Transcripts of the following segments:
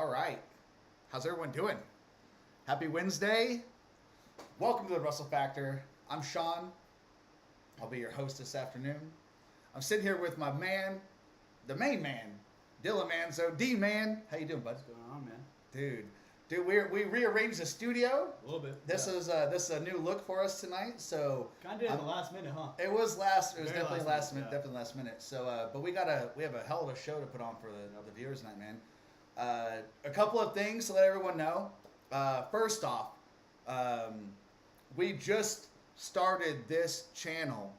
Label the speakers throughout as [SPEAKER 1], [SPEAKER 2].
[SPEAKER 1] All right. How's everyone doing? Happy Wednesday. Welcome to the Russell Factor. I'm Sean. I'll be your host this afternoon. I'm sitting here with my man, the main man, Dylan Manzo. D-Man, how you doing, bud?
[SPEAKER 2] What's going on, man?
[SPEAKER 1] Dude, we rearranged the studio.
[SPEAKER 2] A little bit.
[SPEAKER 1] This is a new look for us tonight. So
[SPEAKER 2] kind of did in the last minute, huh?
[SPEAKER 1] It was
[SPEAKER 2] Very
[SPEAKER 1] definitely last minute,
[SPEAKER 2] yeah.
[SPEAKER 1] definitely last minute. So, but we have a hell of a show to put on for the viewers tonight, man. A couple of things to let everyone know. First off, we just started this channel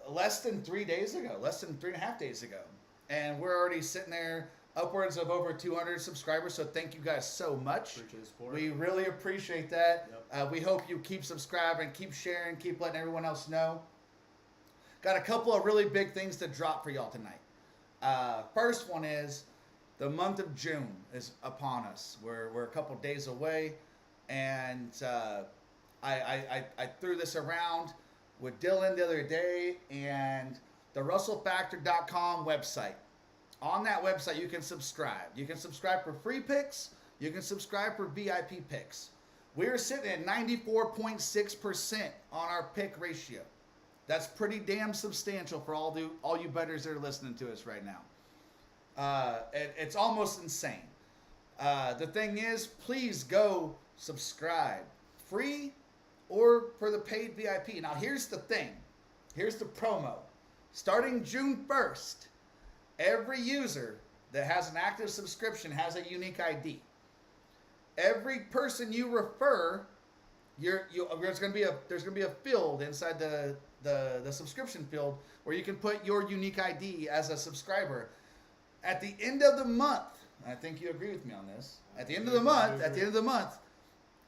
[SPEAKER 1] less than 3 days ago, less than 3.5 days ago, and we're already sitting there upwards of over 200 subscribers. So thank you guys so much.
[SPEAKER 2] Appreciate the support.
[SPEAKER 1] We really appreciate that.
[SPEAKER 2] Yep.
[SPEAKER 1] We hope you keep subscribing, keep sharing, keep letting everyone else know. Got a couple of really big things to drop for y'all tonight. First one is the month of June is upon us. We're a couple days away, and I threw this around with Dylan the other day, and the RussellFactor.com website. On that website, you can subscribe. You can subscribe for free picks. You can subscribe for VIP picks. We're sitting at 94.6% on our pick ratio. That's pretty damn substantial for all you bettors that are listening to us right now. It's almost insane. The thing is, please go subscribe. Free or for the paid VIP. Now, here's the thing. Here's the promo. Starting June 1st, every user that has an active subscription has a unique ID. Every person you refer, there's going to be a field inside the subscription field where you can put your unique ID as a subscriber. At the end of the month, I think you agree with me on this. At the end of the month,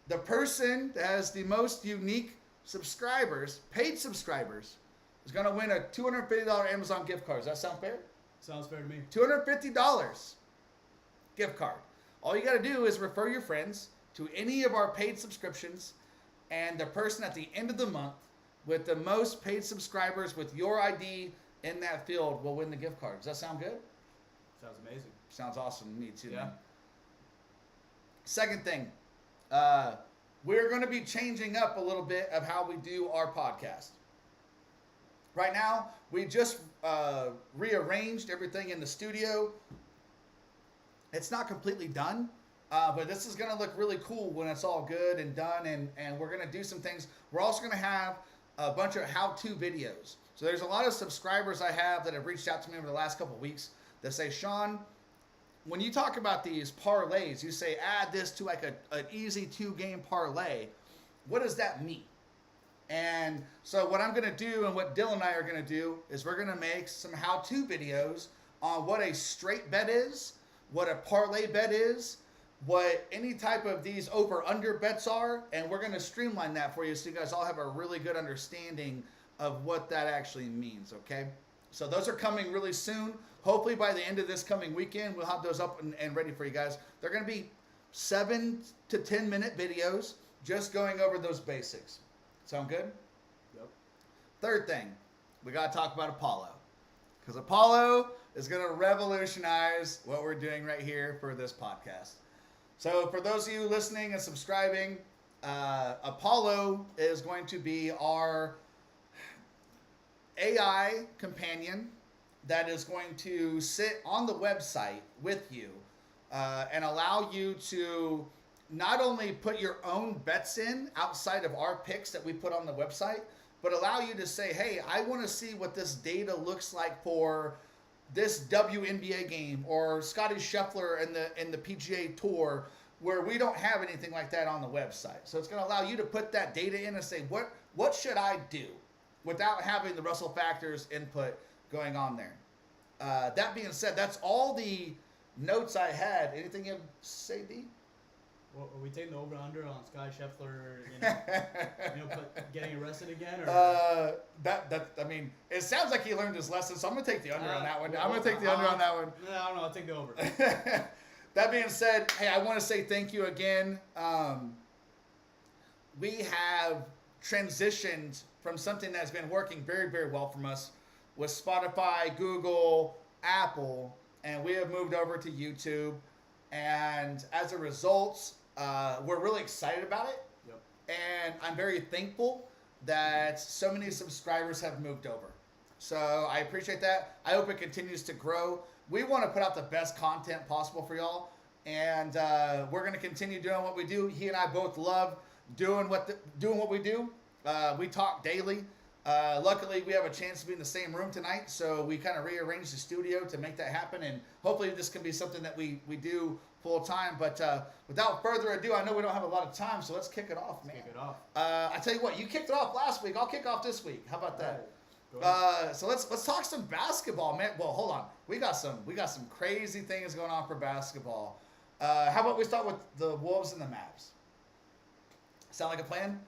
[SPEAKER 1] the person that has the most unique subscribers, paid subscribers, is going to win a $250 Amazon gift card. Does that sound fair?
[SPEAKER 2] Sounds fair to me.
[SPEAKER 1] $250 gift card. All you got to do is refer your friends to any of our paid subscriptions, and the person at the end of the month with the most paid subscribers with your ID in that field will win the gift card. Does that sound good?
[SPEAKER 2] Sounds amazing.
[SPEAKER 1] Sounds awesome to me too.
[SPEAKER 2] Yeah.
[SPEAKER 1] Man. Second thing, we're going to be changing up a little bit of how we do our podcast. Right now, we just rearranged everything in the studio. It's not completely done, but this is going to look really cool when it's all good and done, and we're going to do some things. We're also going to have a bunch of how-to videos. So there's a lot of subscribers I have that have reached out to me over the last couple of weeks that say, Sean, when you talk about these parlays, you say add this to like an easy 2-game parlay. What does that mean? And so what I'm going to do and what Dylan and I are going to do is we're going to make some how-to videos on what a straight bet is, what a parlay bet is, what any type of these over-under bets are, and we're going to streamline that for you so you guys all have a really good understanding of what that actually means, okay? So those are coming really soon. Hopefully by the end of this coming weekend, we'll have those up and ready for you guys. They're going to be 7 to 10 minute videos just going over those basics. Sound good?
[SPEAKER 2] Yep.
[SPEAKER 1] Third thing, we got to talk about Apollo. Because Apollo is going to revolutionize what we're doing right here for this podcast. So for those of you listening and subscribing, Apollo is going to be our AI companion that is going to sit on the website with you and allow you to not only put your own bets in outside of our picks that we put on the website, but allow you to say, hey, I want to see what this data looks like for this WNBA game or Scottie Scheffler in the PGA Tour, where we don't have anything like that on the website. So it's going to allow you to put that data in and say, what should I do without having the Russell Factors input going on there. That being said, that's all the notes I had. Anything you have to say, D?
[SPEAKER 2] Well, are we taking the over/under on Scottie Scheffler, getting arrested again? Or?
[SPEAKER 1] I mean, it sounds like he learned his lesson, so I'm going to take the under on that one. I'm going to take the under on that one.
[SPEAKER 2] No, I don't know. I'll take the over.
[SPEAKER 1] That being said, hey, I want to say thank you again. We have transitioned from something that's been working very, very well for us with Spotify, Google, Apple, and we have moved over to YouTube. And as a result, we're really excited about it.
[SPEAKER 2] Yep.
[SPEAKER 1] And I'm very thankful that so many subscribers have moved over. So I appreciate that. I hope it continues to grow. We want to put out the best content possible for y'all. And we're going to continue doing what we do. He and I both love doing what we do. We talk daily. Luckily, we have a chance to be in the same room tonight, so we kind of rearranged the studio to make that happen, and hopefully this can be something that we do full time. But without further ado, I know we don't have a lot of time, so let's kick it off, man.
[SPEAKER 2] Kick it off.
[SPEAKER 1] I tell you what, you kicked it off last week. I'll kick off this week. How about that? So let's talk some basketball, man. Well, hold on. We got some crazy things going on for basketball. How about we start with the Wolves and the Mavs? Sound like a plan?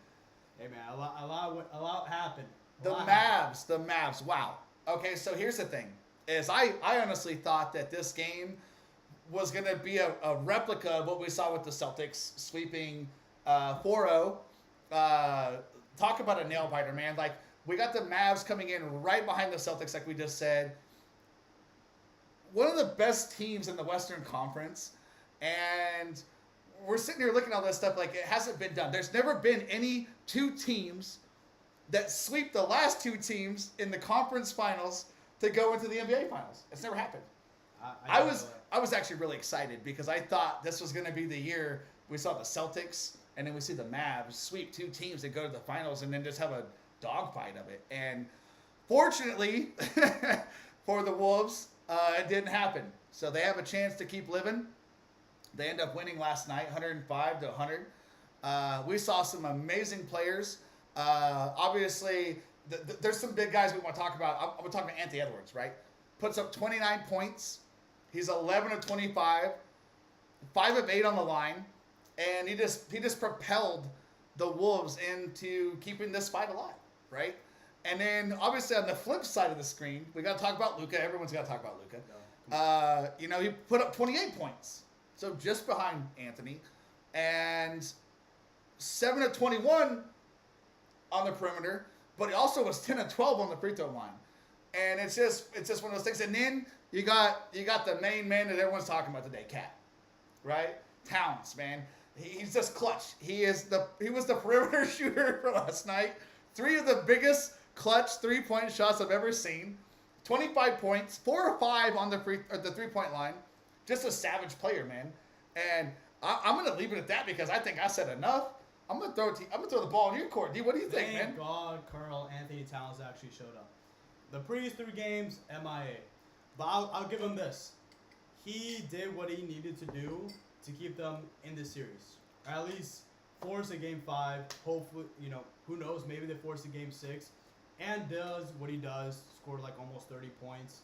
[SPEAKER 2] Hey man, allow it happen.
[SPEAKER 1] The Mavs. Wow. Okay, so here's the thing: is I honestly thought that this game was going to be a replica of what we saw with the Celtics sweeping 4-0. Talk about a nail biter, man! Like we got the Mavs coming in right behind the Celtics, like we just said. One of the best teams in the Western Conference, and we're sitting here looking at all this stuff like it hasn't been done. There's never been any two teams that sweep the last two teams in the conference finals to go into the NBA finals. It's never happened. I was actually really excited because I thought this was going to be the year we saw the Celtics and then we see the Mavs sweep two teams that go to the finals and then just have a dogfight of it. And fortunately for the Wolves, it didn't happen. So they have a chance to keep living. They end up winning last night, 105-100. We saw some amazing players. Obviously, there's some big guys we want to talk about. I'm going to talk about Anthony Edwards, right? Puts up 29 points. He's 11 of 25, 5 of 8 on the line, and he just propelled the Wolves into keeping this fight alive, right? And then obviously on the flip side of the screen, we got to talk about Luka. Everyone's got to talk about Luka. He put up 28 points, so just behind Anthony, and 7 of 21 on the perimeter, but he also was 10 of 12 on the free throw line. And it's just one of those things. And then you got the main man that everyone's talking about today, Cat, right? Towns, man. He's just clutch. He was the perimeter shooter for last night. 3 of the biggest clutch 3-point shots I've ever seen. 25 points, 4 or 5 on the 3-point line. Just a savage player, man. And I'm gonna leave it at that because I think I said enough. I'm gonna throw the ball in your court. D, what do you think, man?
[SPEAKER 2] Thank God Carl Anthony Towns actually showed up. The previous 3 games, MIA. But I'll give him this. He did what he needed to do to keep them in the series. Or at least force a game 5. Hopefully, who knows, maybe they force a game 6. And does what he does, scored like almost 30 points.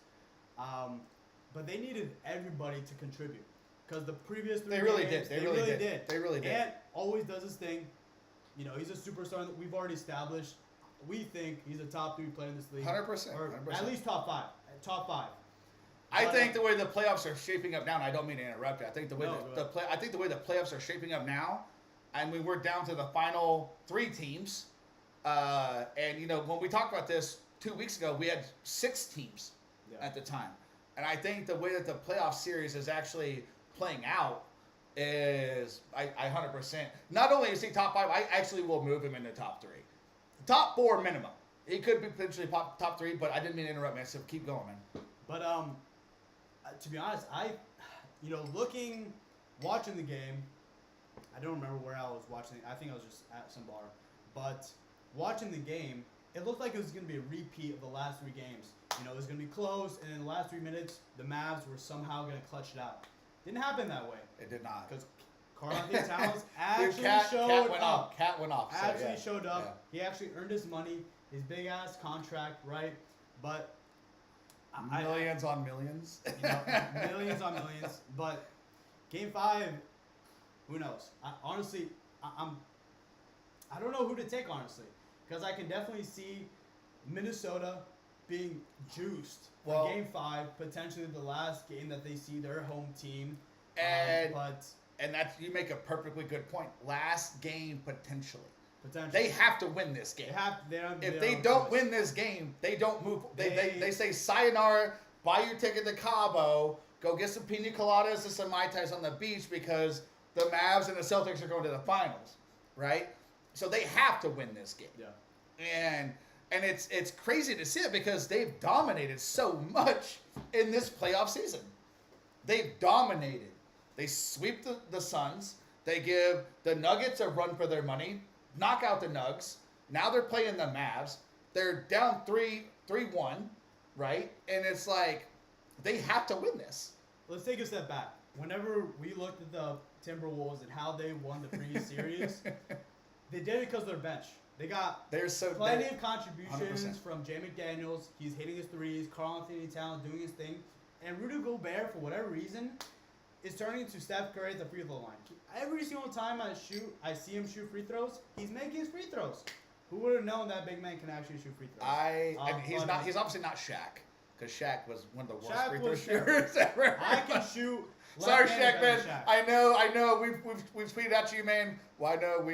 [SPEAKER 2] But they needed everybody to contribute. Because the previous 3 games, they really did. And always does his thing. He's a superstar that we've already established. We think he's a top 3 player in this league.
[SPEAKER 1] 100%.
[SPEAKER 2] Or at least top 5. Top 5.
[SPEAKER 1] I think the way the playoffs are shaping up now, and I don't mean to interrupt you. I think the way the playoffs are shaping up now, and we're down to the final 3 teams. And when we talked about this 2 weeks ago, we had 6 teams at the time. And I think the way that the playoff series is actually playing out is I 100%. Not only is he top 5, I actually will move him into top 3. Top 4 minimum. He could be potentially top 3, but I didn't mean to interrupt, man. So keep going, man.
[SPEAKER 2] But to be honest, watching the game, I don't remember where I was watching it. I think I was just at some bar. But watching the game, it looked like it was going to be a repeat of the last 3 games. It was going to be close, and in the last 3 minutes, the Mavs were somehow going to clutch it out. Didn't happen that way.
[SPEAKER 1] It did not.
[SPEAKER 2] Because Karl Anthony Towns actually
[SPEAKER 1] showed up. Cat went off.
[SPEAKER 2] Actually showed up. Yeah. He actually earned his money, his big-ass contract, right? But
[SPEAKER 1] millions on millions.
[SPEAKER 2] Millions on millions. But Game 5, who knows? I don't know who to take, honestly. Because I can definitely see Minnesota being juiced for Game 5, potentially the last game that they see their home team.
[SPEAKER 1] And that's, you make a perfectly good point. Last game potentially. They have to win this game. If they don't win this game, they don't move. They say sayonara, buy your ticket to Cabo, go get some pina coladas and some Mai Tais on the beach because the Mavs and the Celtics are going to the finals, right? So they have to win this game.
[SPEAKER 2] Yeah.
[SPEAKER 1] And it's crazy to see it because they've dominated so much in this playoff season. They've dominated. They sweep the Suns. They give the Nuggets a run for their money, knock out the Nugs. Now they're playing the Mavs. They're down 3-1, right? And it's like, they have to win this.
[SPEAKER 2] Let's take a step back. Whenever we looked at the Timberwolves and how they won the previous series, they did it because of their bench. They got plenty of contributions
[SPEAKER 1] 100%.
[SPEAKER 2] from Jay McDaniels. He's hitting his threes. Karl-Anthony Towns doing his thing. And Rudy Gobert, for whatever reason, is turning to Steph Curry at the free throw line. Every single time I see him shoot free throws, he's making his free throws. Who would have known that big man can actually shoot free throws?
[SPEAKER 1] And he's obviously not Shaq, because Shaq was one of the worst
[SPEAKER 2] Shaq
[SPEAKER 1] free throw
[SPEAKER 2] was
[SPEAKER 1] shooters ever.
[SPEAKER 2] I can shoot.
[SPEAKER 1] Sorry,
[SPEAKER 2] left-handed
[SPEAKER 1] Shaq,
[SPEAKER 2] better
[SPEAKER 1] man.
[SPEAKER 2] than Shaq.
[SPEAKER 1] I know. We've tweeted at you, man. Well, I know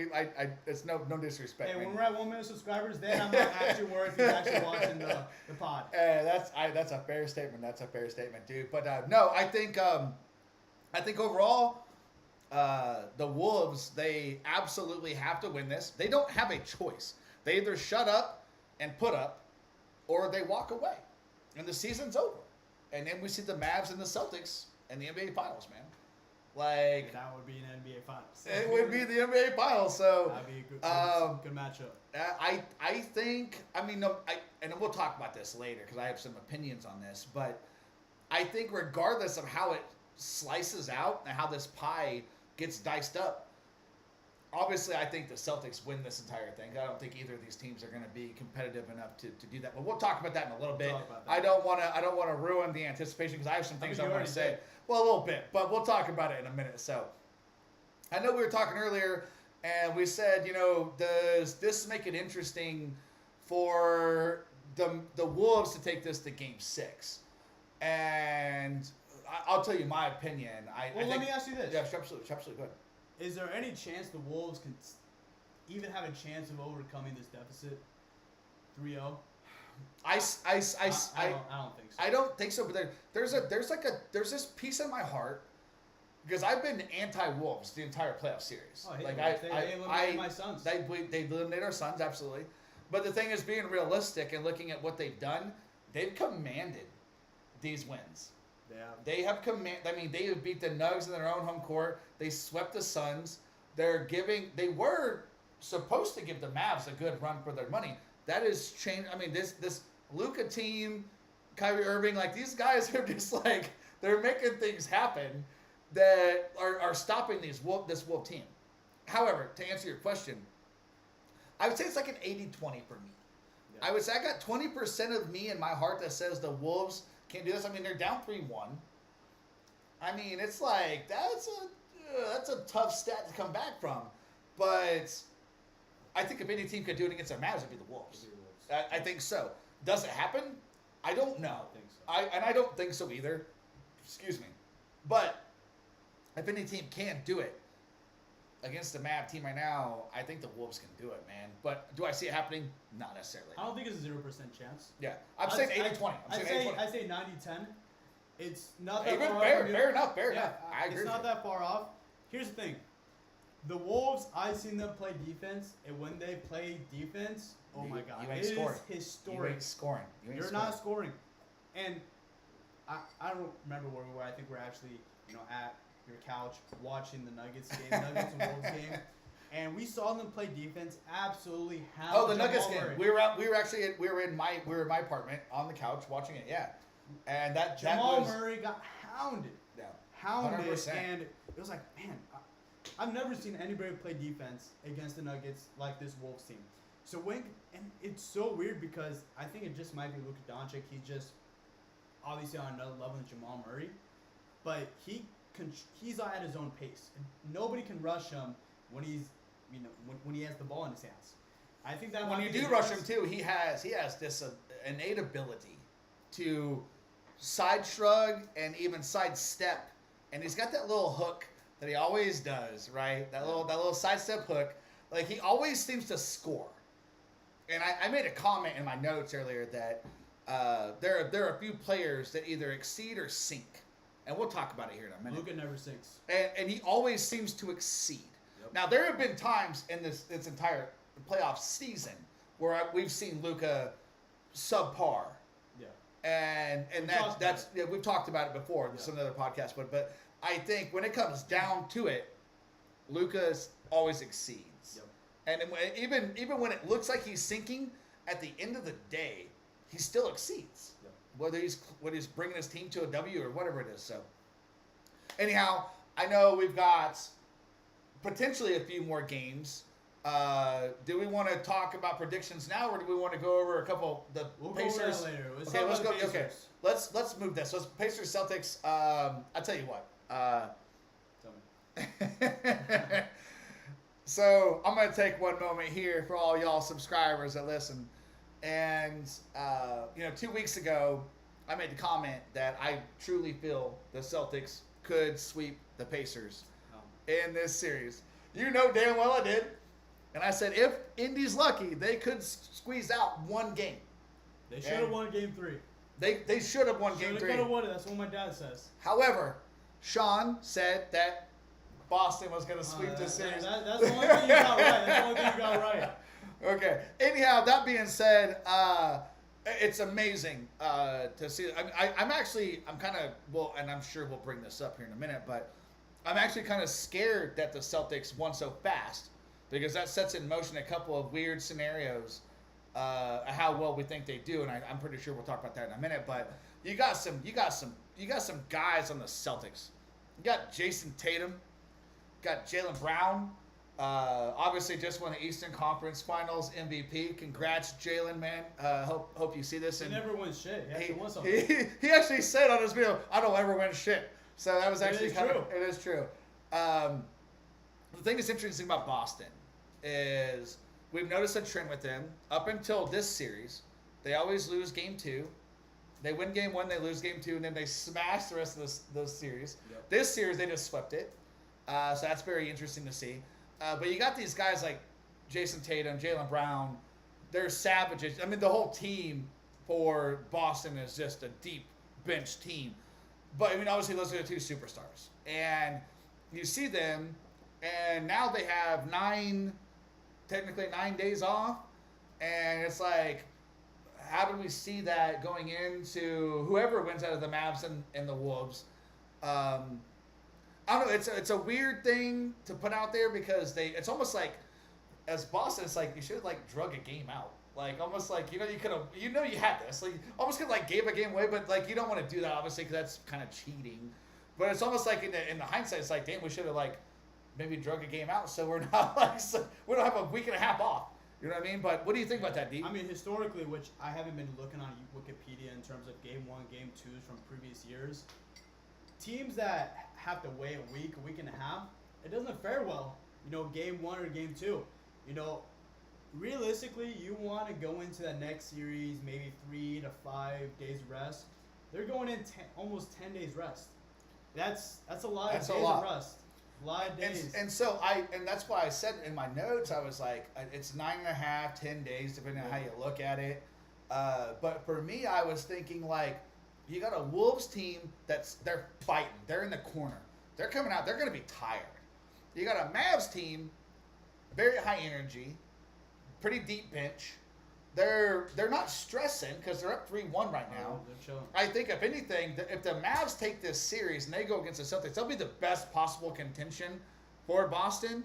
[SPEAKER 1] it's no disrespect.
[SPEAKER 2] Hey,
[SPEAKER 1] man.
[SPEAKER 2] when we're at 1 million subscribers, then I'm not actually worried if he's actually watching the pod.
[SPEAKER 1] That's a fair statement. That's a fair statement, dude. But no, I think overall, the Wolves, they absolutely have to win this. They don't have a choice. They either shut up and put up, or they walk away, and the season's over. And then we see the Mavs and the Celtics in the NBA Finals, man. Like,
[SPEAKER 2] that would be an NBA Finals.
[SPEAKER 1] it would be the NBA Finals. So
[SPEAKER 2] that'd be a good matchup.
[SPEAKER 1] I think, and we'll talk about this later because I have some opinions on this, but I think regardless of how it slices out and how this pie gets diced up, obviously I think the Celtics win this entire thing. I don't think either of these teams are going to be competitive enough to do that. But we'll talk about that in a little bit. I don't want to ruin the anticipation because I have some things I want to say. Well, a little bit, but we'll talk about it in a minute. So I know we were talking earlier, and we said, does this make it interesting for the Wolves to take this to Game 6? And I'll tell you my opinion.
[SPEAKER 2] Let me ask you this.
[SPEAKER 1] Yeah, absolutely. Go ahead.
[SPEAKER 2] Is there any chance the Wolves can even have a chance of overcoming this deficit? 3-0?
[SPEAKER 1] I don't think so. I don't think so, but there's this piece in my heart because I've been anti-Wolves the entire playoff series.
[SPEAKER 2] Oh, they eliminated my Suns.
[SPEAKER 1] They eliminated our Suns, absolutely. But the thing is, being realistic and looking at what they've done, they've commanded these wins.
[SPEAKER 2] Yeah.
[SPEAKER 1] They have they have beat the Nugs in their own home court. They swept the Suns. They were supposed to give the Mavs a good run for their money. That has changed. This Luka team, Kyrie Irving, like these guys are just like they're making things happen that are stopping this Wolf team. However, to answer your question, I would say it's like an 80-20 for me. Yeah. I would say I got 20% of me in my heart that says the Wolves can't do this. They're down 3-1. It's like that's a tough stat to come back from. But I think if any team could do it against the Mavs, it'd be the Wolves. I think so. Does it happen? I don't know.
[SPEAKER 2] I think so.
[SPEAKER 1] I don't think so either. Excuse me. But if any team can't do it against the Mav team right now, I think the Wolves can do it, man. But do I see it happening? Not necessarily.
[SPEAKER 2] I don't think it's a 0% chance.
[SPEAKER 1] Yeah. I'm saying 80-20.
[SPEAKER 2] I say 90-10. It's not that far off.
[SPEAKER 1] Fair enough. I agree.
[SPEAKER 2] It's not that far off. Here's the thing. The Wolves, I've seen them play defense, and when they play defense, oh my God, it is historic.
[SPEAKER 1] You ain't scoring.
[SPEAKER 2] You're not scoring. And I don't remember where we were. I think we're actually, at your couch watching the Nuggets and Wolves game. And we saw them play defense absolutely hound.
[SPEAKER 1] Oh, the Nuggets game. We were in my apartment on the couch watching it. Yeah, and
[SPEAKER 2] Jamal Murray got hounded.
[SPEAKER 1] Yeah,
[SPEAKER 2] hounded,
[SPEAKER 1] 100%.
[SPEAKER 2] and it was like, man, I've never seen anybody play defense against the Nuggets like this Wolves team. So and it's so weird because I think it just might be Luka Doncic. He's just obviously on another level than Jamal Murray, but he's at his own pace. And nobody can rush him when he's when he has the ball in his hands. I think that
[SPEAKER 1] when you do rush him too, he has this innate ability to side shrug and even side step, and he's got that little hook that he always does, right? That little side step hook. Like he always seems to score. And I made a comment in my notes earlier that there are a few players that either exceed or sink and we'll talk about it here in a minute.
[SPEAKER 2] Luka never sinks.
[SPEAKER 1] And he always seems to exceed.
[SPEAKER 2] Yep.
[SPEAKER 1] Now, there have been times in this entire playoff season where we've seen Luka subpar.
[SPEAKER 2] Yeah.
[SPEAKER 1] And that's we've talked about it before in some other podcasts, but I think when it comes down to it, Luka always exceeds.
[SPEAKER 2] Yep.
[SPEAKER 1] And even when it looks like he's sinking, at the end of the day, he still exceeds.
[SPEAKER 2] Yep.
[SPEAKER 1] Whether he's bringing his team to a W or whatever it is. So, anyhow, I know we've got potentially a few more games. Do we want to talk about predictions now, or do we want to go over a couple
[SPEAKER 2] We'll
[SPEAKER 1] Pacers?
[SPEAKER 2] go over that later.
[SPEAKER 1] Okay, let's go.
[SPEAKER 2] Pacers.
[SPEAKER 1] Okay, let's move this. Let's Pacers Celtics. I'll tell you what.
[SPEAKER 2] Tell me.
[SPEAKER 1] So I'm gonna take one moment here for all y'all subscribers that listen, and 2 weeks ago I made the comment that I truly feel the Celtics could sweep the Pacers in this series. You know damn well I did. And I said, if Indy's lucky, they could squeeze out one game.
[SPEAKER 2] They should have won Game 3.
[SPEAKER 1] They should have won Game 3.
[SPEAKER 2] Could have won it. That's what my dad says.
[SPEAKER 1] However, Sean said that Boston was going to sweep this series.
[SPEAKER 2] That's the only thing you got right. That's the only thing you got right.
[SPEAKER 1] Okay. Anyhow, that being said, it's amazing to see. I'm kind of, well, and I'm sure we'll bring this up here in a minute, but I'm actually kind of scared that the Celtics won so fast, because that sets in motion a couple of weird scenarios, how well we think they do, and I'm pretty sure we'll talk about that in a minute. But you got some guys on the Celtics. You got Jason Tatum, got Jaylen Brown. Obviously, just won the Eastern Conference Finals MVP. Congrats, Jaylen, man. Hope you see this.
[SPEAKER 2] He never wins shit. He actually won something.
[SPEAKER 1] He actually said on his video, "I don't ever win shit." So that was actually
[SPEAKER 2] It
[SPEAKER 1] is true. The thing that's interesting about Boston is we've noticed a trend with them up until this series. They always lose Game 2. They win Game 1, they lose Game 2, and then they smash the rest of this series.
[SPEAKER 2] Yep.
[SPEAKER 1] This series, they just swept it. So that's very interesting to see. But you got these guys like Jason Tatum, Jaylen Brown. They're savages. I mean, the whole team for Boston is just a deep bench team. But, I mean, obviously, those are the two superstars. And you see them, and now they have technically 9 days off. And it's like, how do we see that going into whoever wins out of the Mavs and the Wolves? I don't know. It's a weird thing to put out there, because it's almost like, as Boston, it's like you should have like drug a game out. Like almost like you could have you had this, like almost could like gave a game away, but like you don't want to do that obviously, because that's kind of cheating. But it's almost like in the hindsight, it's like, damn, we should have like maybe drug a game out, so we're not like we don't have a week and a half off. You know what I mean? But what do you think about that, D?
[SPEAKER 2] I mean, historically, which I haven't been looking on Wikipedia in terms of Game 1, Game 2s from previous years, teams that have to wait a week and a half, it doesn't fare well. Game 1 or Game 2. Realistically, you want to go into that next series maybe 3 to 5 days rest. They're going in almost 10 days rest. That's a lot of days of rest. A lot of days.
[SPEAKER 1] And so that's why I said in my notes, I was like, it's 9.5, 10 days, depending on how you look at it. But for me, I was thinking like, you got a Wolves team they're fighting. They're in the corner. They're coming out. They're going to be tired. You got a Mavs team, very high energy, pretty deep bench. They're not stressing because they're up 3-1 right now.
[SPEAKER 2] They're chilling.
[SPEAKER 1] I think if anything, if the Mavs take this series and they go against the Celtics, they'll be the best possible contention for Boston.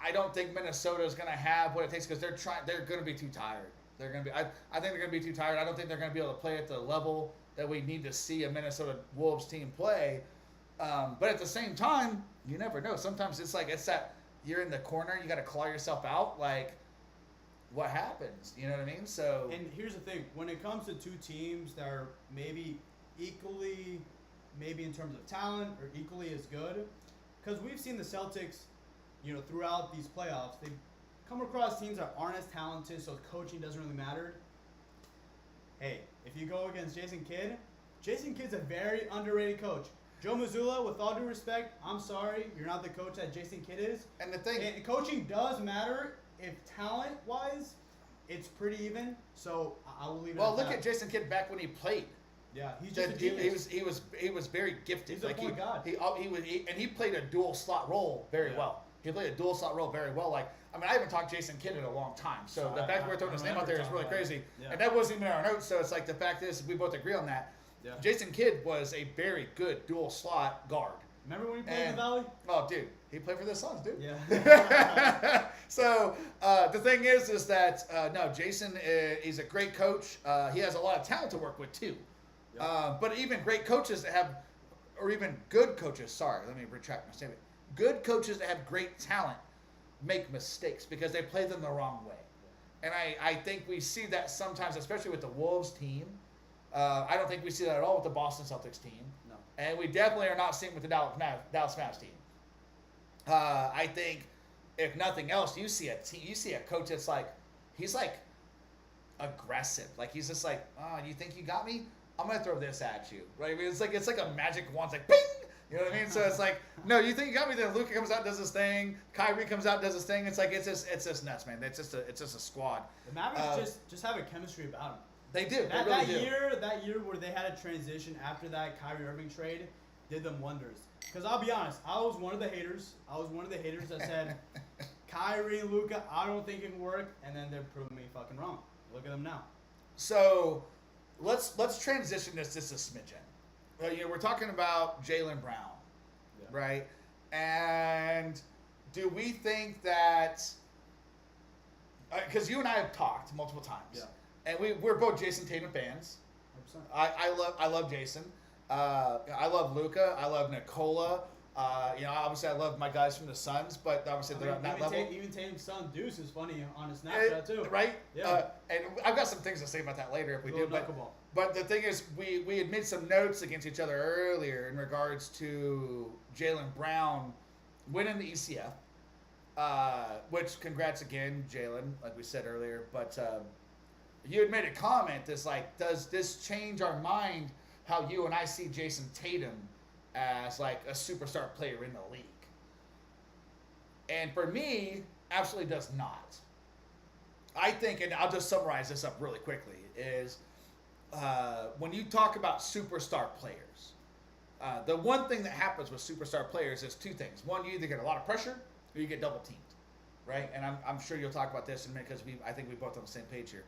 [SPEAKER 1] I don't think Minnesota is going to have what it takes, because they're going to be too tired. I think they're going to be too tired. I don't think they're going to be able to play at the level that we need to see a Minnesota Wolves team play. But at the same time, you never know. Sometimes it's that you're in the corner, you got to claw yourself out. Like, what happens? You know what I mean? So.
[SPEAKER 2] And here's the thing: when it comes to two teams that are maybe equally, maybe in terms of talent or equally as good, because we've seen the Celtics, throughout these playoffs, they come across teams that aren't as talented, so coaching doesn't really matter. Hey, if you go against Jason Kidd's a very underrated coach. Joe Mazzulla, with all due respect, I'm sorry, you're not the coach that Jason Kidd is.
[SPEAKER 1] And the thing,
[SPEAKER 2] coaching does matter. If talent-wise, it's pretty even. So I will leave it.
[SPEAKER 1] Well, look at Jason Kidd back when he played.
[SPEAKER 2] Yeah, he's just a genius.
[SPEAKER 1] He was very gifted.
[SPEAKER 2] He's a point guard.
[SPEAKER 1] He played a dual slot role very well. He played a dual slot role very well. Like, I mean, I haven't talked Jason Kidd in a long time, so the fact that we're throwing his name out there is really crazy. Yeah. And that wasn't even in our notes, so it's like the fact is we both agree on that. Yeah. Jason Kidd was a very good dual slot guard.
[SPEAKER 2] Remember when he played in the Valley?
[SPEAKER 1] Oh, dude, he played for the Suns, dude.
[SPEAKER 2] Yeah.
[SPEAKER 1] So the thing is that no, Jason he's a great coach. He has a lot of talent to work with too. Yep. But even great coaches that have, or even good coaches. Sorry, let me retract my statement. Good coaches that have great talent make mistakes because they play them the wrong way. And I think we see that sometimes, especially with the Wolves team. I don't think we see that at all with the Boston Celtics team.
[SPEAKER 2] No.
[SPEAKER 1] And we definitely are not seeing with the Dallas Mavs team. I think, if nothing else, you see a coach that's like, he's like aggressive. Like he's just like, oh, you think you got me? I'm gonna throw this at you. Right? I mean, it's like a magic wand. It's like, ping. You know what I mean? So it's like, no, you think you got me? Then Luka comes out, does his thing. Kyrie comes out, does his thing. It's like it's just nuts, man. It's just a squad.
[SPEAKER 2] The Mavericks just have a chemistry about them.
[SPEAKER 1] They do.
[SPEAKER 2] That year where they had a transition after that Kyrie Irving trade did them wonders. Because I'll be honest, I was one of the haters. That said, Kyrie and Luka, I don't think it can work, and then they're proving me fucking wrong. Look at them now.
[SPEAKER 1] So, let's transition this just a smidgen. We're talking about Jaylen Brown, right? And do we think that? Because you and I have talked multiple times, and we're both Jason Tatum fans. 100%. I love Jason. I love Luka. I love Nikola. Obviously I love my guys from the Suns, but obviously they're on that level.
[SPEAKER 2] Even Tatum's son Deuce is funny on his Snapchat too.
[SPEAKER 1] Right? Yeah. And I've got some things to say about that later if we do. But the thing is, we had made some notes against each other earlier in regards to Jaylen Brown winning the ECF. Which congrats again, Jaylen, like we said earlier. But you had made a comment that's like, does this change our mind how you and I see Jason Tatum as like a superstar player in the league? And for me, absolutely does not. I think, and I'll just summarize this up really quickly, is when you talk about superstar players, the one thing that happens with superstar players is two things. One, you either get a lot of pressure or you get double teamed, right? And I'm sure you'll talk about this in a minute because I think we both on the same page here.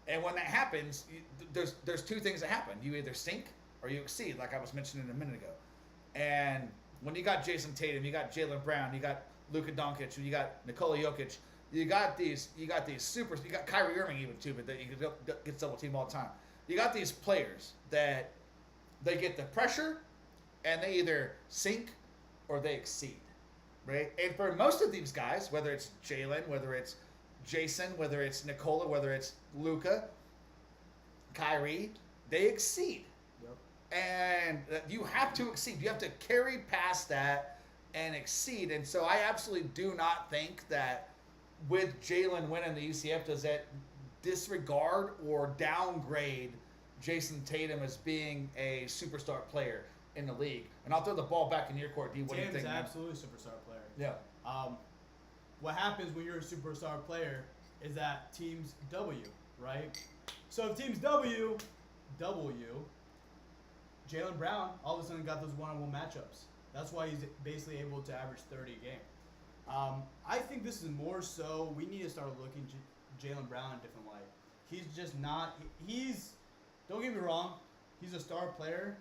[SPEAKER 1] And when that happens, there's two things that happen. You either sink or you exceed, like I was mentioning a minute ago. And when you got Jason Tatum, you got Jaylen Brown, you got Luka Doncic, you got Nikola Jokic, you got these supers, you got Kyrie Irving even too, but that you get double teamed all the time. You got these players that they get the pressure and they either sink or they exceed, right? And for most of these guys, whether it's Jaylen, whether it's Jason, whether it's Nikola, whether it's Luka, Kyrie, they exceed. And you have to exceed. You have to carry past that and exceed. And so I absolutely do not think that with Jaylen winning the ECF, does that disregard or downgrade Jason Tatum as being a superstar player in the league. And I'll throw the ball back in your court, D. What do you think?
[SPEAKER 2] Tatum's absolutely a superstar player.
[SPEAKER 1] Yeah.
[SPEAKER 2] What happens when you're a superstar player is that teams W, right? So if teams W, Jaylen Brown all of a sudden got those one-on-one matchups. That's why he's basically able to average 30 a game. I think this is more so we need to start looking Jaylen Brown in a different light. He's just not. Don't get me wrong, he's a star player,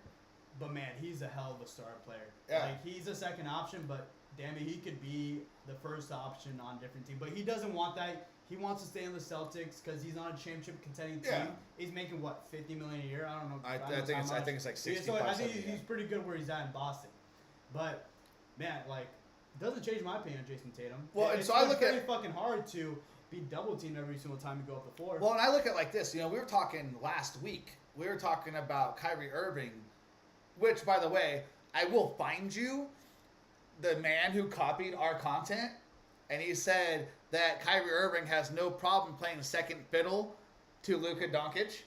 [SPEAKER 2] but man, he's a hell of a star player.
[SPEAKER 1] Yeah.
[SPEAKER 2] Like he's a second option, but damn it, he could be the first option on a different team. But he doesn't want that. He wants to stay in the Celtics because he's on a championship contending team.
[SPEAKER 1] Yeah.
[SPEAKER 2] He's making what, $50 million a year? I don't know.
[SPEAKER 1] I think it's like 65.
[SPEAKER 2] So I think he's pretty good where he's at in Boston. But man, like, it doesn't change my opinion on Jason Tatum.
[SPEAKER 1] Well,
[SPEAKER 2] it's really fucking hard to be double teamed every single time you go up the floor.
[SPEAKER 1] Well, and I look at it like this. We were talking last week. We were talking about Kyrie Irving, which, by the way, I will find you the man who copied our content, and he said that Kyrie Irving has no problem playing second fiddle to Luka Doncic.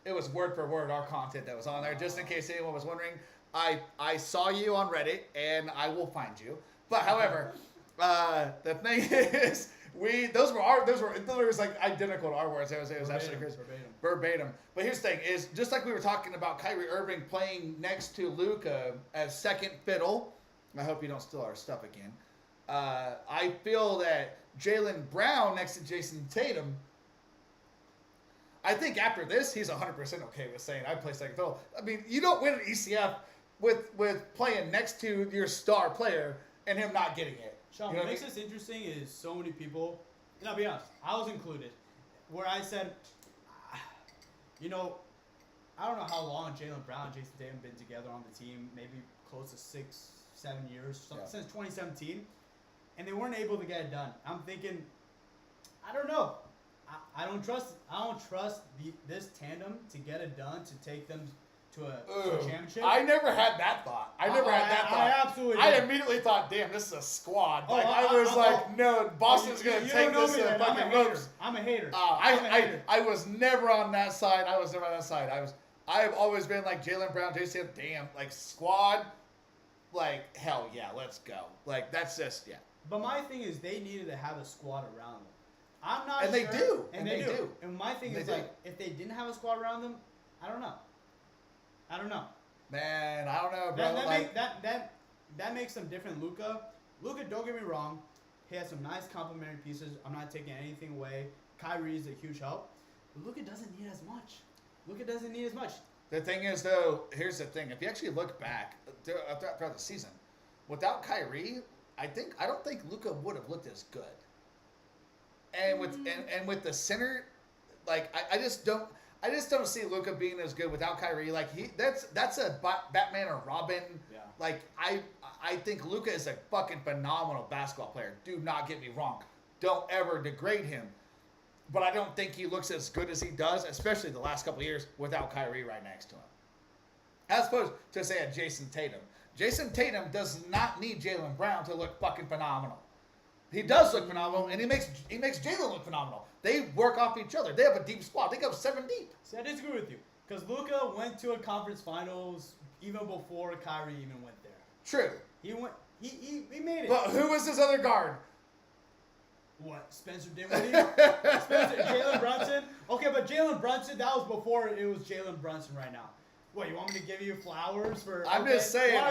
[SPEAKER 1] It was word for word our content that was on there, just in case anyone was wondering. I saw you on Reddit, and I will find you. But however, the thing those were like identical to our words. It was actually crazy. Verbatim. But here's the thing: is just like we were talking about Kyrie Irving playing next to Luka as second fiddle. I hope you don't steal our stuff again. I feel that Jaylen Brown next to Jason Tatum. I think after this, he's 100% okay with saying I play second fiddle. I mean, you don't win an ECF with playing next to your star player and him not getting it.
[SPEAKER 2] Sean,
[SPEAKER 1] you know
[SPEAKER 2] what makes this interesting is so many people, and I'll be honest, I was included, where I said, you know, I don't know how long Jaylen Brown and Jason Tatum been together on the team, maybe close to 6-7 years, since 2017, and they weren't able to get it done. I'm thinking, I don't know. I don't trust this tandem to get it done, to take them to a championship.
[SPEAKER 1] I never had that thought. I
[SPEAKER 2] absolutely
[SPEAKER 1] I
[SPEAKER 2] did.
[SPEAKER 1] immediately thought, damn, this is a squad. I was like, no, Boston's going to take this to the fucking ropes.
[SPEAKER 2] I'm a hater.
[SPEAKER 1] I was never on that side. I have always been like Jaylen Brown, Jason, damn, like squad, like hell yeah, let's go. Like that's just
[SPEAKER 2] But my thing is, they needed to have a squad around them. I'm not
[SPEAKER 1] and
[SPEAKER 2] sure.
[SPEAKER 1] They do.
[SPEAKER 2] And they do. And my thing is, like, if they didn't have a squad around them, I don't know.
[SPEAKER 1] Man, I don't know, bro.
[SPEAKER 2] That makes them different. Luka, don't get me wrong, he has some nice complementary pieces. I'm not taking anything away. Kyrie is a huge help. But Luka doesn't need as much.
[SPEAKER 1] The thing is, though, here's the thing. If you actually look back throughout the season, without Kyrie, I don't think Luka would have looked as good. And with the center, like I just don't see Luka being as good without Kyrie. Like that's a Batman or Robin.
[SPEAKER 2] Yeah.
[SPEAKER 1] Like I think Luka is a fucking phenomenal basketball player. Do not get me wrong. Don't ever degrade him. But I don't think he looks as good as he does, especially the last couple of years, without Kyrie right next to him. As opposed to say a Jason Tatum. Jason Tatum does not need Jaylen Brown to look fucking phenomenal. He does look phenomenal, and he makes Jaylen look phenomenal. They work off each other. They have a deep squad. They go 7 deep.
[SPEAKER 2] See, I disagree with you. Because Luka went to a conference finals even before Kyrie even went there.
[SPEAKER 1] True.
[SPEAKER 2] He made it.
[SPEAKER 1] But who was his other guard?
[SPEAKER 2] What? Spencer Dinwiddie? Jalen Brunson? Okay, but Jalen Brunson, that was before it was Jalen Brunson right now. What, you want me to give you flowers for...
[SPEAKER 1] I'm just saying.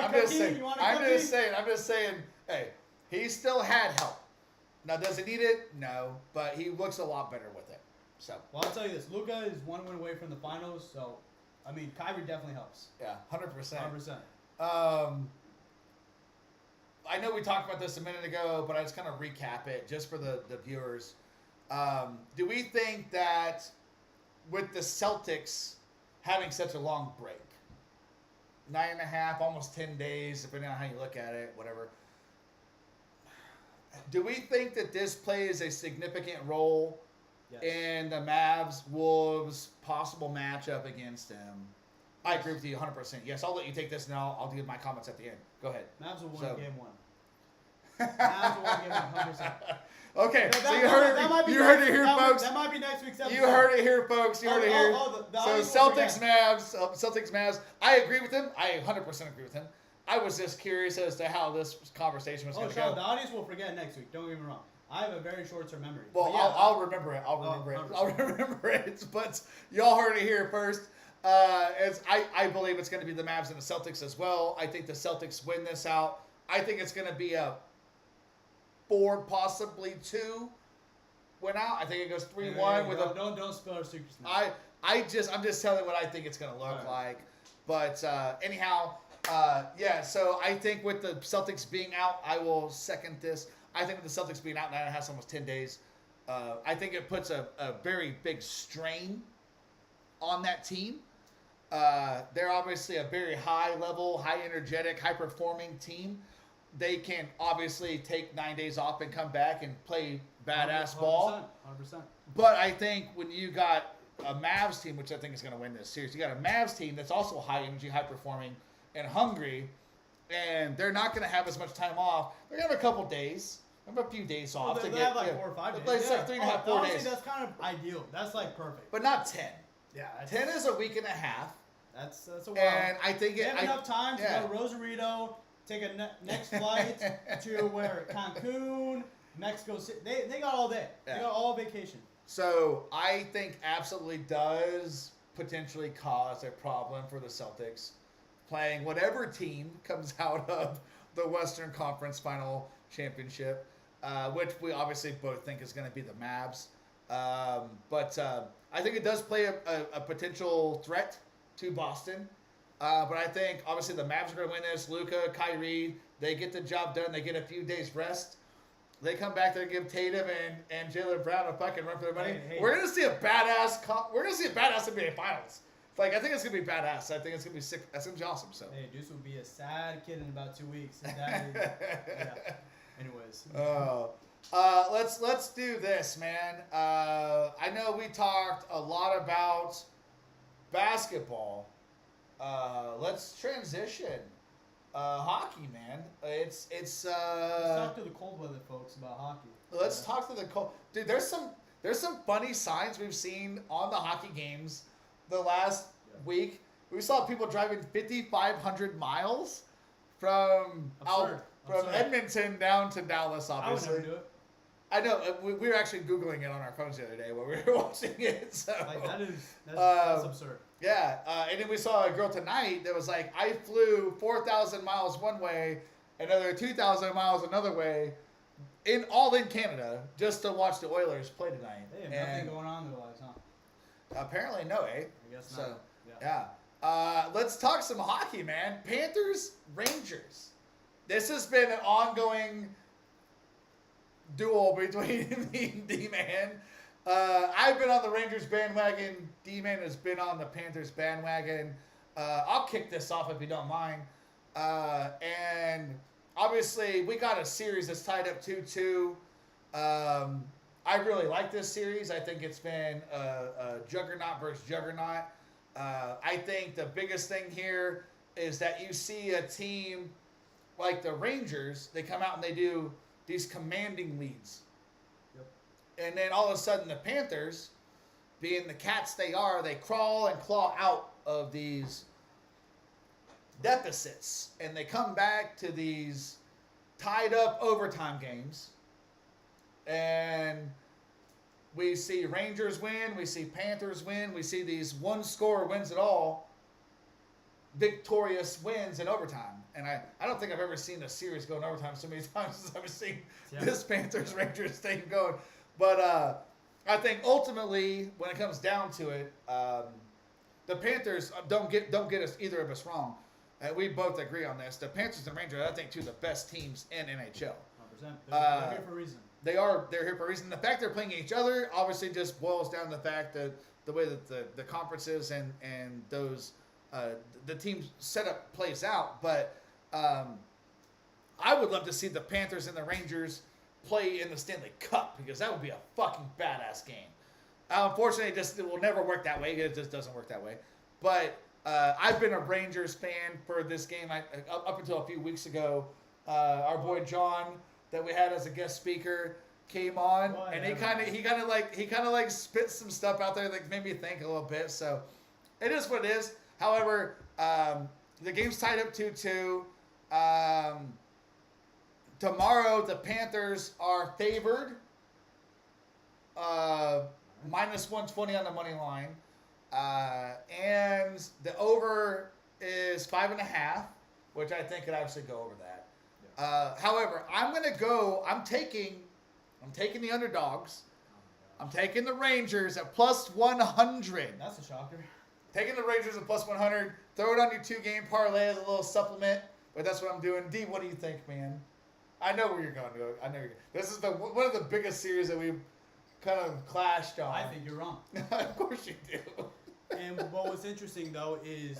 [SPEAKER 1] Hey, he still had help. Now, does he need it? No, but he looks a lot better with it. So.
[SPEAKER 2] Well, I'll tell you this. Luka is 1 win away from the finals, so, I mean, Kyrie definitely helps.
[SPEAKER 1] Yeah, 100%.
[SPEAKER 2] 100%.
[SPEAKER 1] I know we talked about this a minute ago, but I just kind of recap it just for the viewers. Do we think that with the Celtics having such a long break, 9.5, almost 10 days, depending on how you look at it, whatever, do we think that this plays a significant role in the Mavs-Wolves possible matchup against them? I agree with you 100%. Yes, I'll let you take this, and I'll give my comments at the end. Go ahead.
[SPEAKER 2] Mavs will win game 1. Mavs will win game 1, 100%.
[SPEAKER 1] Okay, so you heard it here, folks.
[SPEAKER 2] That might be next week's episode.
[SPEAKER 1] You heard it here, folks. You heard it here. So Celtics, Mavs. I agree with him. I 100% agree with him. I was just curious as to how this conversation was going to go.
[SPEAKER 2] The audience will forget next week. Don't get me wrong. I have a very short-term memory.
[SPEAKER 1] Well, yeah, I'll remember it. I'll remember it. But y'all heard it here first. I believe it's going to be the Mavs and the Celtics as well. I think the Celtics win this out. I think it's going to be a 4, possibly 2 win out. I think it goes 3-1 with a.
[SPEAKER 2] Don't spill our secrets now.
[SPEAKER 1] I'm just telling what I think it's going to look like. But anyhow, so I think with the Celtics being out, I will second this. I think with the Celtics being out, 9.5, almost 10 days, I think it puts a very big strain on that team. They're obviously a very high level, high energetic, high performing team. They can obviously take 9 days off and come back and play badass 100%, ball.
[SPEAKER 2] 100%.
[SPEAKER 1] But I think when you got a Mavs team, which I think is going to win this series, you got a Mavs team that's also high energy, high performing, and hungry, and they're not going to have as much time off. They're going to have a couple days. They have a few days off.
[SPEAKER 2] They have like 4 or 5 days.
[SPEAKER 1] It's like 3.5, 4 days.
[SPEAKER 2] That's kind of ideal. That's like perfect.
[SPEAKER 1] But not 10.
[SPEAKER 2] Yeah.
[SPEAKER 1] 10 is a week and a half.
[SPEAKER 2] That's a while.
[SPEAKER 1] And I think
[SPEAKER 2] they have enough time to go to Rosarito, take a next flight to where Cancun, Mexico City. They got all day.
[SPEAKER 1] Yeah.
[SPEAKER 2] They got all vacation.
[SPEAKER 1] So I think absolutely does potentially cause a problem for the Celtics playing whatever team comes out of the Western Conference Final Championship, which we obviously both think is going to be the Mavs. But I think it does play a potential threat to Boston. But I think obviously the Mavs are going to win this. Luka, Kyrie, they get the job done. They get a few days rest. They come back there and give Tatum and Jaylen Brown a fucking run for their money.
[SPEAKER 2] Hey.
[SPEAKER 1] We're gonna see a badass. We're gonna see a badass NBA Finals. Like I think it's gonna be badass. I think it's gonna be sick. That's gonna be awesome. So.
[SPEAKER 2] Hey, Deuce will be a sad kid in about 2 weeks. His dad is, yeah. Anyways.
[SPEAKER 1] Let's do this, man. I know we talked a lot about basketball. Let's transition. Hockey, man. It's
[SPEAKER 2] Let's talk to the cold weather folks about hockey.
[SPEAKER 1] Let's talk to the cold. Dude, there's some funny signs we've seen on the hockey games the last week. We saw people driving 5,500 miles from
[SPEAKER 2] Absurd.
[SPEAKER 1] Edmonton down to Dallas. Obviously,
[SPEAKER 2] I would never do it.
[SPEAKER 1] I know. We were actually Googling it on our phones the other day while we were watching it. So
[SPEAKER 2] Like that's absurd.
[SPEAKER 1] yeah, and then we saw a girl tonight that was like, I flew 4,000 miles one way, another 2,000 miles another way, in Canada, just to watch the Oilers play tonight.
[SPEAKER 2] They have nothing going on in their lives, huh?
[SPEAKER 1] Apparently, no, eh?
[SPEAKER 2] I guess
[SPEAKER 1] So,
[SPEAKER 2] not.
[SPEAKER 1] yeah. Let's talk some hockey, man. Panthers, Rangers. This has been an ongoing duel between me and D-Man. I've been on the Rangers bandwagon. D-Man has been on the Panthers bandwagon. I'll kick this off if you don't mind. And obviously, we got a series that's tied up 2-2. I really like this series. I think it's been a juggernaut versus juggernaut. I think the biggest thing here is that you see a team like the Rangers, they come out and they do these commanding leads. And then all of a sudden the Panthers, being the cats they are, they crawl and claw out of these deficits. And they come back to these tied up overtime games. And we see Rangers win, we see Panthers win, we see these one score wins it all, victorious wins in overtime. And I don't think I've ever seen a series go in overtime so many times as I've seen this Panthers-Rangers thing going. But I think ultimately, when it comes down to it, the Panthers don't get us either of us wrong. We both agree on this. The Panthers and Rangers, I think, two of the best teams in NHL.
[SPEAKER 2] 100%. They're here for a reason.
[SPEAKER 1] They're here for a reason. The fact they're playing each other obviously just boils down to the fact that the way that the conferences and those the team setup plays out. But I would love to see the Panthers and the Rangers play in the Stanley Cup because that would be a fucking badass game. Unfortunately, it will never work that way. It just doesn't work that way. But I've been a Rangers fan for this game. Up until a few weeks ago, our boy John that we had as a guest speaker came on, and he kind of like spit some stuff out there that made me think a little bit. So it is what it is. However, the game's tied up 2-2. Tomorrow, the Panthers are favored. Minus 120 on the money line. And the over is 5.5, which I think could actually go over that. Yeah. However, I'm taking the underdogs. I'm taking the Rangers at plus 100.
[SPEAKER 2] That's a shocker.
[SPEAKER 1] Taking the Rangers at plus 100. Throw it on your 2-game parlay as a little supplement. But that's what I'm doing. D, what do you think, man? I know where you're going to go. I know you're going. This is one of the biggest series that we've kind of clashed on.
[SPEAKER 2] I think you're wrong.
[SPEAKER 1] Of course you do.
[SPEAKER 2] And what was interesting, though, is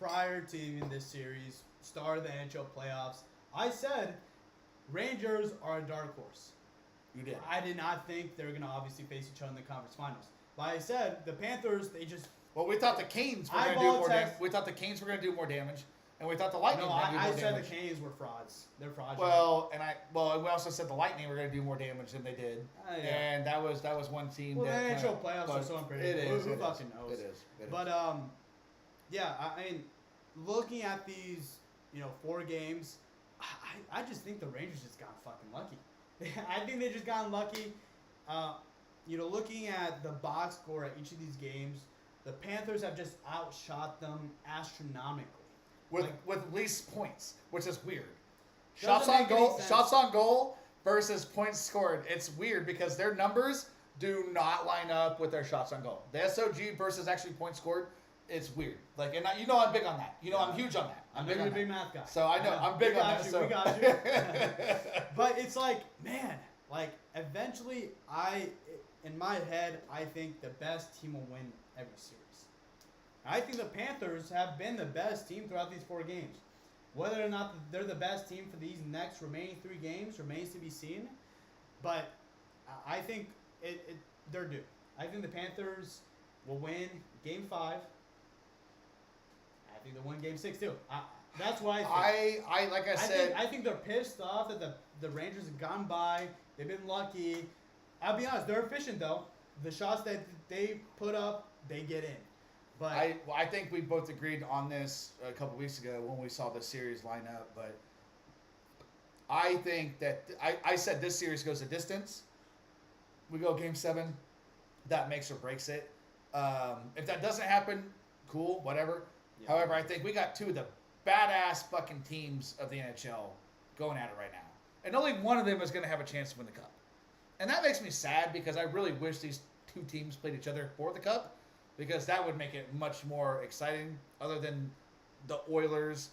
[SPEAKER 2] prior to even this series, start of the NHL playoffs, I said Rangers are a dark horse.
[SPEAKER 1] You did.
[SPEAKER 2] I did not think they were going to obviously face each other in the conference finals. But I said the Panthers, they just...
[SPEAKER 1] Well, we thought the Canes were going to do more damage. We thought the Canes were going to do more damage. And we thought the Lightning were going to do more damage.
[SPEAKER 2] I said the Canes were frauds. They're fraudulent.
[SPEAKER 1] Well, we also said the Lightning were going to do more damage than they did.
[SPEAKER 2] Yeah.
[SPEAKER 1] And that was one team.
[SPEAKER 2] Well, the NHL playoffs are so unpredictable.
[SPEAKER 1] It is.
[SPEAKER 2] Who fucking knows?
[SPEAKER 1] It is.
[SPEAKER 2] But yeah, I mean, looking at these, 4 games, I just think the Rangers just got fucking lucky. I think they just got unlucky. Looking at the box score at each of these games, the Panthers have just outshot them astronomically.
[SPEAKER 1] With least points, which is weird.
[SPEAKER 2] Doesn't make any sense.
[SPEAKER 1] Shots on goal versus points scored. It's weird because their numbers do not line up with their shots on goal. The SOG versus actually points scored, it's weird. Like, and I'm big on that. I'm huge on that.
[SPEAKER 2] I'm a big math guy.
[SPEAKER 1] So I know I'm big on that.
[SPEAKER 2] We got you. But it's like, man, like eventually, in my head, I think the best team will win every series. I think the Panthers have been the best team throughout these 4 games. Whether or not they're the best team for these next remaining 3 games remains to be seen. But I think they're due. I think the Panthers will win Game 5. I think they'll win Game 6 too. That's why I think they're pissed off that the Rangers have gone by. They've been lucky. I'll be honest, they're efficient though. The shots that they put up, they get in. But
[SPEAKER 1] I think we both agreed on this a couple weeks ago when we saw the series line up. But I think that I said this series goes a distance. We go Game 7. That makes or breaks it. If that doesn't happen, cool, whatever. Yeah. However, I think we got 2 of the badass fucking teams of the NHL going at it right now. And only one of them is going to have a chance to win the Cup. And that makes me sad because I really wish these 2 teams played each other for the Cup. Because that would make it much more exciting, other than the Oilers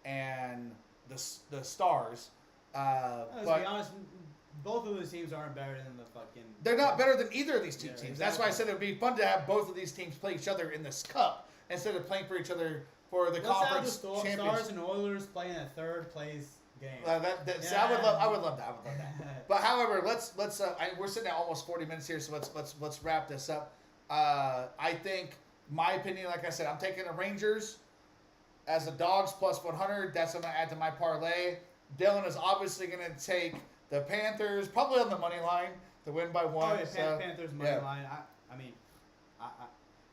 [SPEAKER 1] and the Stars.
[SPEAKER 2] Let's be honest, both of those teams aren't better than the fucking.
[SPEAKER 1] They're not better than either of these 2 teams. Exactly. That's why I said it would be fun to have both of these teams play each other in this Cup instead of playing for each other for the conference championship.
[SPEAKER 2] Stars and Oilers playing a third place game.
[SPEAKER 1] I would love that. But however, we're sitting at almost 40 minutes here, so let's wrap this up. I think, my opinion, like I said, I'm taking the Rangers as the dogs plus 100. That's what I'm going to add to my parlay. Dylan is obviously going to take the Panthers, probably on the money line, to win by 1.
[SPEAKER 2] Oh, yeah, Panthers money line. I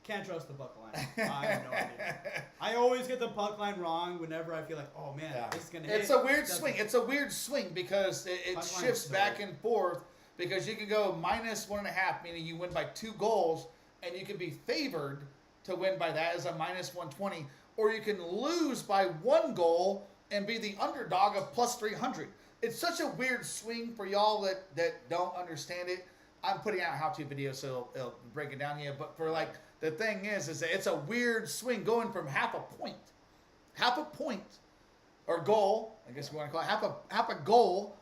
[SPEAKER 2] can't trust the puck line. I have no idea. I always get the puck line wrong whenever I feel like, oh man, this is going to hit.
[SPEAKER 1] It's a weird swing. It's a weird swing because it shifts back and forth because you can go minus 1.5, meaning you win by 2 goals. And you can be favored to win by that as a minus 120. Or you can lose by 1 goal and be the underdog of plus 300. It's such a weird swing for y'all that don't understand it. I'm putting out how-to videos, so it'll break it down to you. But for the thing is that it's a weird swing going from half a point, or goal, I guess we want to call it, half a goal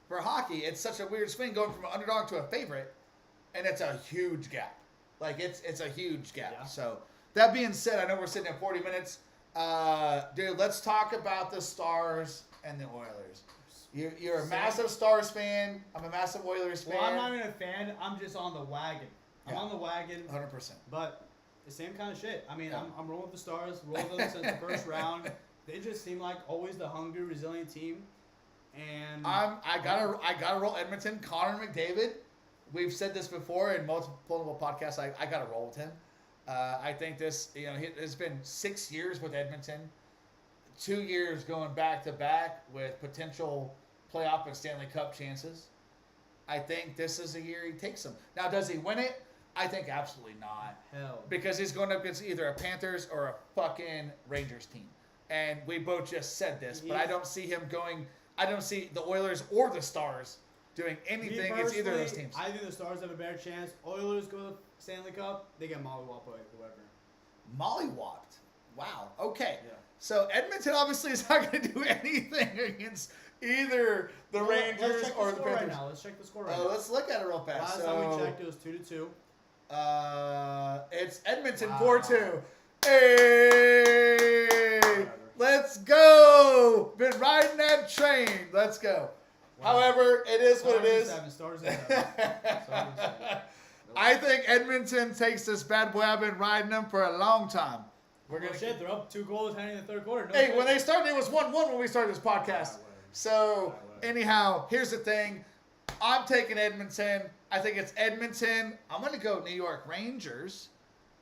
[SPEAKER 1] for hockey. It's such a weird swing going from an underdog to a favorite, and it's a huge gap. It's a huge gap. Yeah. So that being said, I know we're sitting at 40 minutes. Dude, let's talk about the Stars and the Oilers. You're a massive Stars fan. I'm a massive Oilers fan.
[SPEAKER 2] Well, I'm not even a fan. I'm just on the wagon. I'm on the wagon.
[SPEAKER 1] 100%.
[SPEAKER 2] But the same kind of shit. I mean, I'm rolling with the Stars. Rolled with them since the first round. They just seem like always the hungry, resilient team. And
[SPEAKER 1] I gotta roll Edmonton. Connor McDavid. We've said this before in multiple podcasts. I got to roll with him. I think this, it's been 6 years with Edmonton, 2 years going back to back with potential playoff and Stanley Cup chances. I think this is a year he takes them. Now, does he win it? I think absolutely not.
[SPEAKER 2] Hell.
[SPEAKER 1] Because he's going up against either a Panthers or a fucking Rangers team. And we both just said this, but I don't see him going. I don't see the Oilers or the Stars doing anything against either of those teams.
[SPEAKER 2] I think the Stars have a better chance. Oilers go to Stanley Cup, they get mollywopped by whoever.
[SPEAKER 1] Mollywopped? Wow. Okay.
[SPEAKER 2] Yeah.
[SPEAKER 1] So Edmonton obviously is not going to do anything against either the Rangers or the Panthers.
[SPEAKER 2] Right now. Let's check the score right now.
[SPEAKER 1] Let's look at it real fast.
[SPEAKER 2] Last time we checked, it was 2-2.
[SPEAKER 1] It's Edmonton 4-2. Hey! Let's go! Been riding that train. Let's go. Wow. However, it is what it is.
[SPEAKER 2] Stars in 7.
[SPEAKER 1] I think Edmonton takes this bad boy. I've been riding them for a long time.
[SPEAKER 2] They're up 2 goals heading in the third quarter.
[SPEAKER 1] When they started, it was 1-1 when we started this podcast. So, anyhow, here's the thing. I'm taking Edmonton. I think it's Edmonton. I'm going to go New York Rangers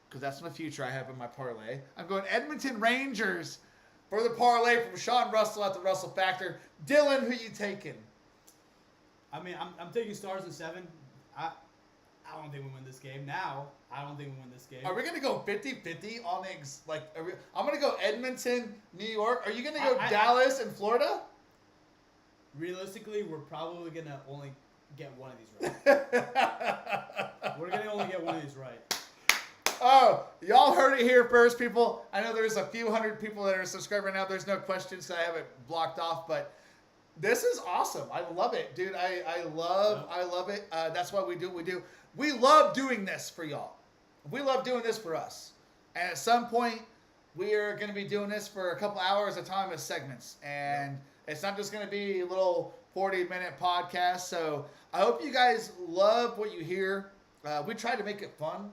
[SPEAKER 1] because that's in the future I have in my parlay. I'm going Edmonton Rangers for the parlay from Sean Russell at the Russell Factor. Dylan, who you taking?
[SPEAKER 2] I mean, I'm taking Stars in 7. I don't think we win this game. Now, I don't think we win this game.
[SPEAKER 1] Are we going to go 50-50 on I'm going to go Edmonton, New York. Are you going to go Dallas and Florida?
[SPEAKER 2] Realistically, we're probably going to only get one of these right. We're going to only get one of these right.
[SPEAKER 1] Oh, y'all heard it here first, people. I know there's a few hundred people that are subscribed right now. There's no questions, so I have it blocked off, but this is awesome. I love it, dude. I love it. That's why we do what we do. We love doing this for y'all. We love doing this for us. And at some point, we are going to be doing this for a couple hours at a time as segments. And it's not just going to be a little 40-minute podcast. So I hope you guys love what you hear. We try to make it fun.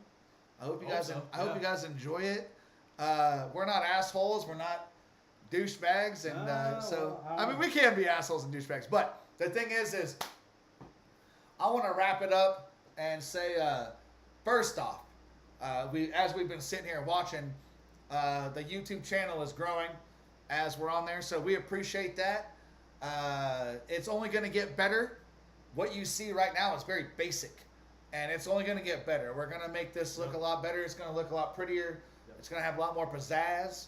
[SPEAKER 1] I hope you guys enjoy it. We're not assholes. We're not douchebags. And I mean, we can be assholes and douchebags. But the thing is I want to wrap it up and say, first off, as we've been sitting here watching, the YouTube channel is growing as we're on there. So we appreciate that. It's only going to get better. What you see right now is very basic. And it's only going to get better. We're going to make this look a lot better. It's going to look a lot prettier. It's going to have a lot more pizzazz.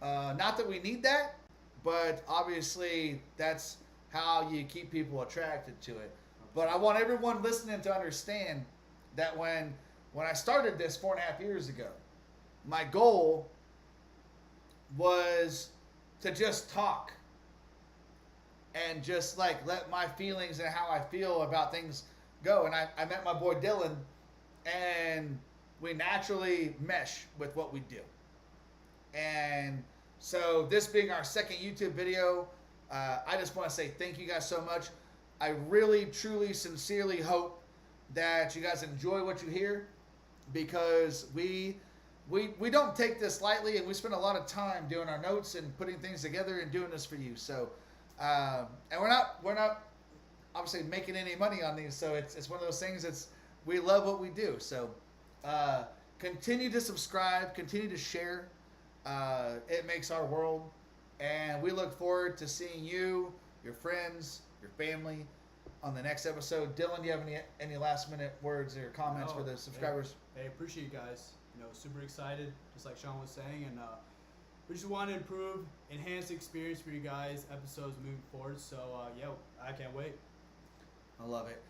[SPEAKER 1] Not that we need that, but obviously that's how you keep people attracted to it. But I want everyone listening to understand that when I started this 4.5 years ago, my goal was to just talk and just like let my feelings and how I feel about things go. And I met my boy Dylan, and we naturally mesh with what we do. And so this being our second YouTube video, I just want to say thank you guys so much. I really, truly, sincerely hope that you guys enjoy what you hear, because we don't take this lightly, and we spend a lot of time doing our notes and putting things together and doing this for you. So, and we're not obviously making any money on these, so it's one of those things. We love what we do. So, continue to subscribe, continue to share. It makes our world, and we look forward to seeing you, your friends, your family on the next episode. Dylan, do you have any last minute words or comments for the subscribers?
[SPEAKER 2] Hey, appreciate you guys. Super excited, just like Sean was saying, and we just want to improve, enhance the experience for you guys, episodes moving forward. So I can't wait.
[SPEAKER 1] I love it.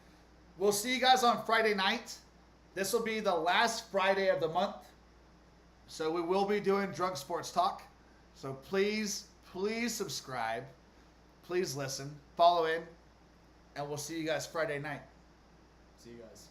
[SPEAKER 1] We'll see you guys on Friday night. This will be the last Friday of the month, so we will be doing Drunk Sports Talk. So please subscribe. Please listen, follow in, and we'll see you guys Friday night.
[SPEAKER 2] See you guys.